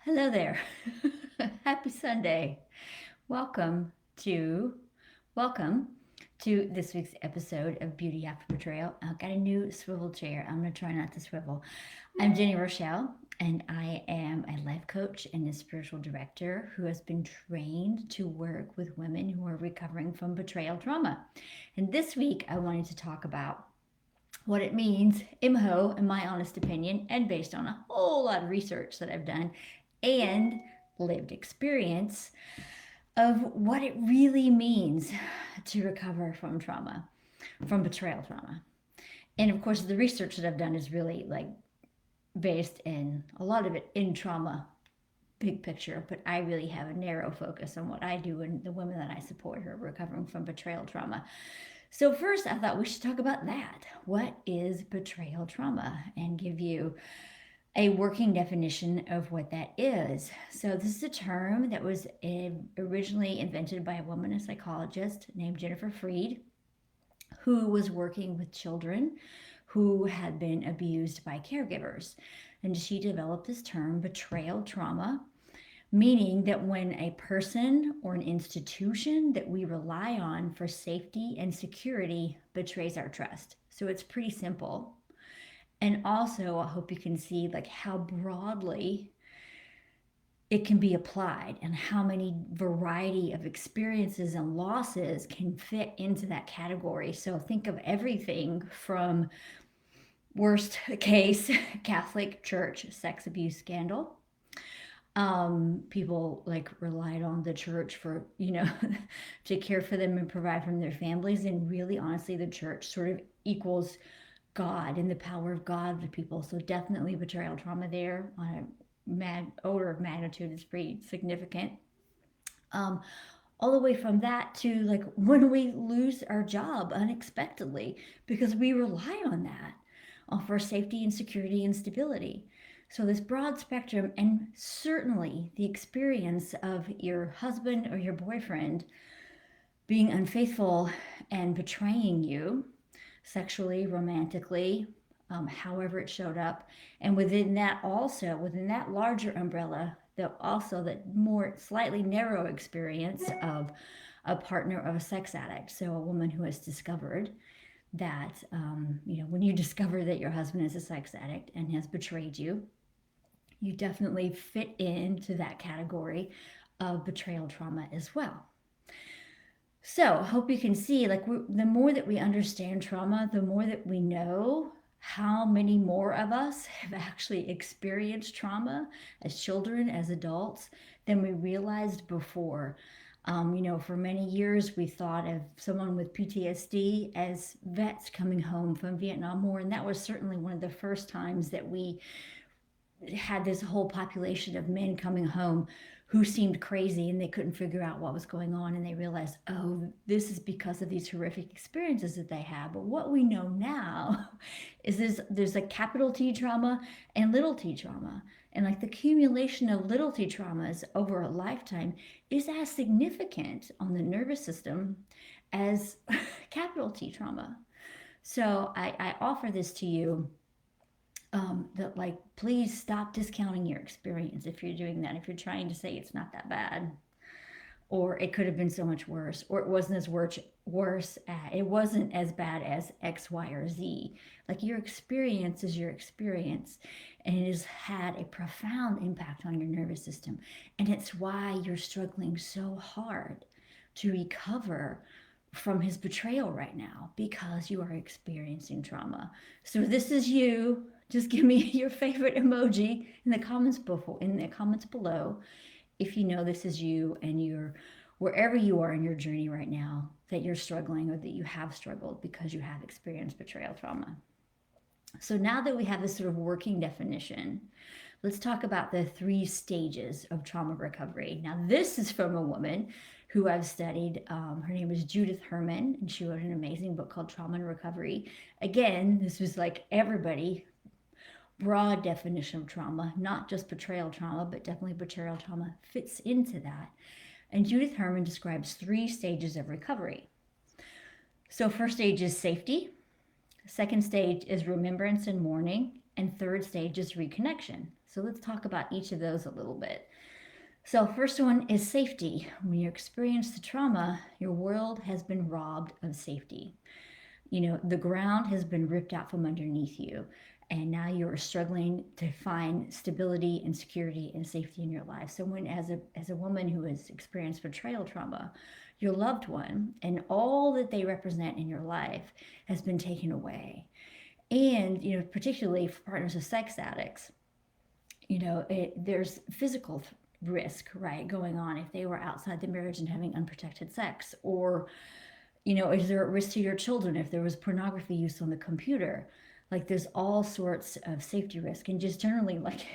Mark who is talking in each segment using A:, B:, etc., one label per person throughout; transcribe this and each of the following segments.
A: Hello there. Happy Sunday. Welcome to welcome to this week's episode of Beauty After Betrayal. I've got a new swivel chair. I'm gonna try not to swivel. I'm Jenny Rochelle, and I am a life coach and a spiritual director who has been trained to work with women who are recovering from betrayal trauma. And this week I wanted to talk about what it means, IMHO, in my honest opinion, and based on a whole lot of research that I've done and lived experience of what it really means to recover from trauma, from betrayal trauma. And of course, the research that I've done is really like based in a lot of it in trauma, big picture, but I really have a narrow focus on what I do and the women that I support who are recovering from betrayal trauma. So, first, I thought we should talk about that. What is betrayal trauma? And give you a working definition of what that is. So, this is a term that was originally invented by a woman, a psychologist named Jennifer Freed, who was working with children who had been abused by caregivers. And she developed this term, betrayal trauma, meaning that when a person or an institution that we rely on for safety and security betrays our trust. So it's pretty simple. And also, I hope you can see like how broadly it can be applied and how many variety of experiences and losses can fit into that category. So think of everything from worst case Catholic Church sex abuse scandal. People like relied on the church for, to care for them and provide for their families. And really, honestly, the church sort of equals God and the power of God to people. So definitely betrayal trauma there on a order of magnitude is pretty significant. All the way from that to like when we lose our job unexpectedly because we rely on that for safety and security and stability. So, this broad spectrum, and certainly the experience of your husband or your boyfriend being unfaithful and betraying you sexually, romantically, however it showed up. And within that, also, within that larger umbrella, that more slightly narrow experience of a partner of a sex addict. So, a woman who has discovered that, when you discover that your husband is a sex addict and has betrayed you, you definitely fit into that category of betrayal trauma as well. So I hope you can see, like, the more that we understand trauma, the more that we know how many more of us have actually experienced trauma as children, as adults, than we realized before. For many years, we thought of someone with PTSD as vets coming home from Vietnam War, and that was certainly one of the first times that we had this whole population of men coming home who seemed crazy and they couldn't figure out what was going on, and they realized, oh, this is because of these horrific experiences that they have. But what we know now is there's a capital T trauma and little t trauma, and like the accumulation of little t traumas over a lifetime is as significant on the nervous system as capital T trauma. So I offer this to you, that like, please stop discounting your experience if you're doing that. If you're trying to say it's not that bad, or it could have been so much worse, or it wasn't as worse, it wasn't as bad as X, Y, or Z. Like, your experience is your experience, and it has had a profound impact on your nervous system. And it's why you're struggling so hard to recover from his betrayal right now, because you are experiencing trauma. So this is you. Just give me your favorite emoji in the comments below if you know this is you and you're wherever you are in your journey right now, that you're struggling or that you have struggled because you have experienced betrayal trauma. So now that we have this sort of working definition, let's talk about the 3 stages of trauma recovery. Now, this is from a woman who I've studied. Her name is Judith Herman, and she wrote an amazing book called Trauma and Recovery. Again, this was like everybody, broad definition of trauma, not just betrayal trauma, but definitely betrayal trauma fits into that. And Judith Herman describes 3 stages of recovery. So first stage is safety, second stage is remembrance and mourning, and third stage is reconnection. So let's talk about each of those a little bit. So first one is safety. When you experience the trauma, your world has been robbed of safety. The ground has been ripped out from underneath you, and now you're struggling to find stability and security and safety in your life. So when, as a woman who has experienced betrayal trauma, your loved one and all that they represent in your life has been taken away. And particularly for partners of sex addicts, there's physical risk, right, going on if they were outside the marriage and having unprotected sex, or is there a risk to your children if there was pornography use on the computer? Like, there's all sorts of safety risk. And just generally, like,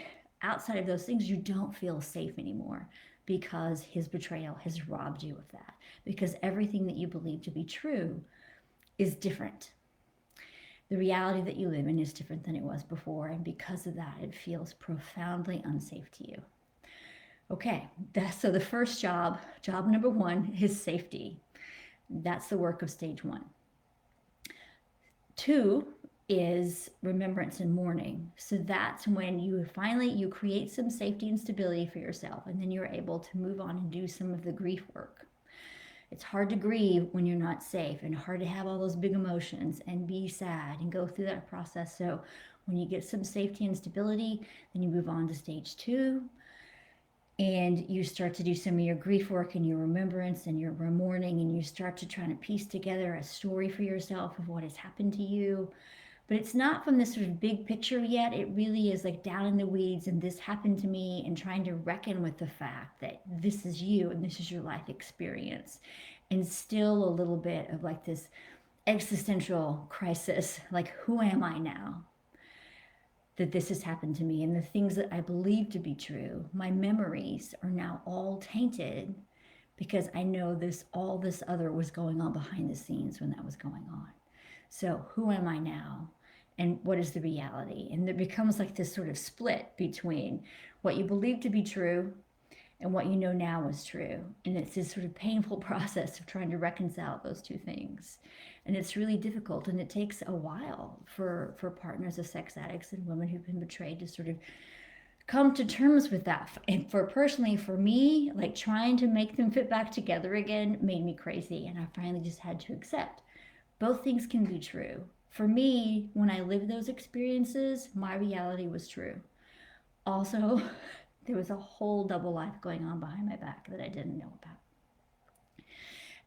A: outside of those things, you don't feel safe anymore because his betrayal has robbed you of that. Because everything that you believe to be true is different. The reality that you live in is different than it was before. And because of that, it feels profoundly unsafe to you. Okay, so the first job number one, is safety. That's the work of stage one. 2 is remembrance and mourning. So that's when you create some safety and stability for yourself, and then you're able to move on and do some of the grief work. It's hard to grieve when you're not safe, and hard to have all those big emotions and be sad and go through that process. So when you get some safety and stability, then you move on to stage 2. And you start to do some of your grief work and your remembrance and your mourning, and you start to try to piece together a story for yourself of what has happened to you. But it's not from this sort of big picture yet. It really is like down in the weeds, and this happened to me, and trying to reckon with the fact that this is you and this is your life experience. And still a little bit of like this existential crisis, like, who am I now that this has happened to me? And the things that I believe to be true, my memories, are now all tainted because I know all this other was going on behind the scenes when that was going on. So who am I now? And what is the reality? And there becomes like this sort of split between what you believe to be true and what you know now is true. And it's this sort of painful process of trying to reconcile those two things. And it's really difficult, and it takes a while for partners of sex addicts and women who've been betrayed to sort of come to terms with that. And for me, like, trying to make them fit back together again made me crazy. And I finally just had to accept both things can be true. For me, when I lived those experiences, my reality was true. Also, there was a whole double life going on behind my back that I didn't know about.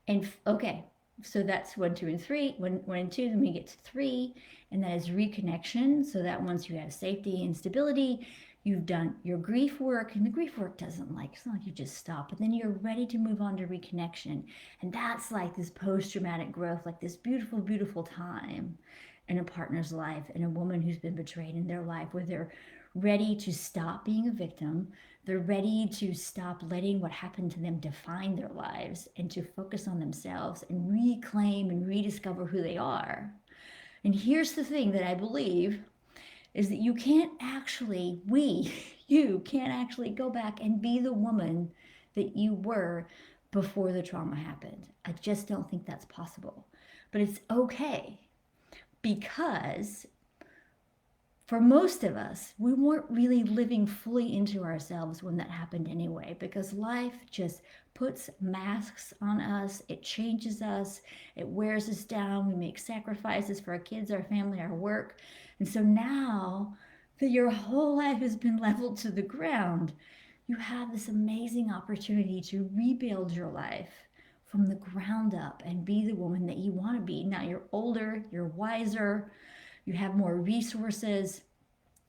A: And okay, so that's 1, 2, and 3. 1 and 2, then we get to 3, and that is reconnection. So that once you have safety and stability, you've done your grief work, and the grief work it's not like you just stop, but then you're ready to move on to reconnection. And that's like this post-traumatic growth, like this beautiful, beautiful time in a partner's life, and a woman who's been betrayed in their life, where they're ready to stop being a victim. They're ready to stop letting what happened to them define their lives, and to focus on themselves and reclaim and rediscover who they are. And here's the thing that I believe is that you can't actually go back and be the woman that you were before the trauma happened. I just don't think that's possible. But it's okay, because for most of us, we weren't really living fully into ourselves when that happened anyway, because life just puts masks on us. It changes us. It wears us down. We make sacrifices for our kids, our family, our work. And so now that your whole life has been leveled to the ground, you have this amazing opportunity to rebuild your life from the ground up and be the woman that you want to be. Now you're older, you're wiser, you have more resources,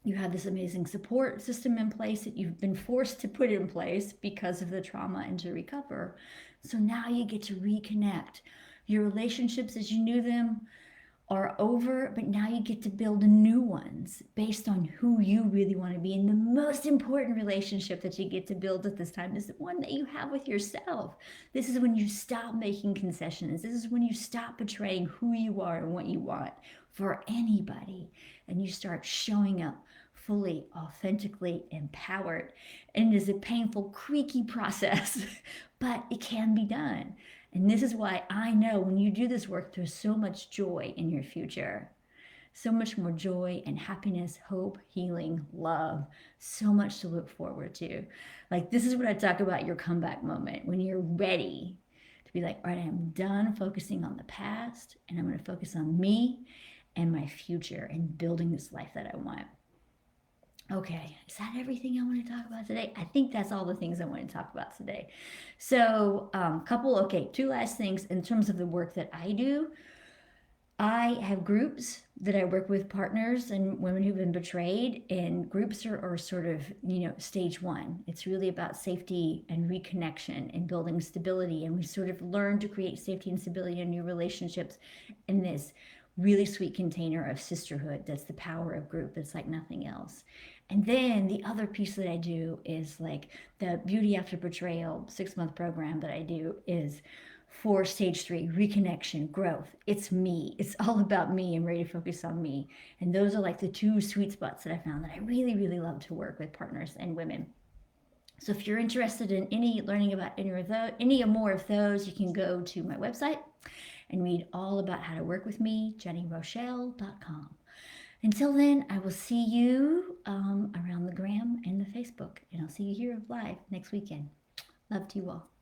A: you have this amazing support system in place that you've been forced to put in place because of the trauma and to recover. So now you get to reconnect. Your relationships as you knew them are over, but now you get to build new ones based on who you really want to be. And the most important relationship that you get to build at this time is the one that you have with yourself. This is when you stop making concessions. This is when you stop betraying who you are and what you want for anybody, and you start showing up fully, authentically empowered. And it is a painful, creaky process, but it can be done. And this is why I know when you do this work, there's so much joy in your future. So much more joy and happiness, hope, healing, love, so much to look forward to. Like, this is what I talk about your comeback moment, when you're ready to be like, all right, I'm done focusing on the past and I'm going to focus on me and my future and building this life that I want. Okay, is that everything I want to talk about today? I think that's all the things I want to talk about today. So, two last things in terms of the work that I do. I have groups that I work with, partners and women who've been betrayed, and groups are sort of, stage one. It's really about safety and reconnection and building stability. And we sort of learn to create safety and stability in new relationships in this really sweet container of sisterhood. That's the power of group. It's like nothing else. And then the other piece that I do is like the Beauty After Betrayal 6-month program that I do is for stage 3, reconnection, growth. It's me. It's all about me. I'm ready to focus on me. And those are like the two sweet spots that I found that I really, really love to work with partners and women. So if you're interested in learning about any or more of those, you can go to my website and read all about how to work with me, jennyrochelle.com. Until then, I will see you around the gram and the Facebook, and I'll see you here live next weekend. Love to you all.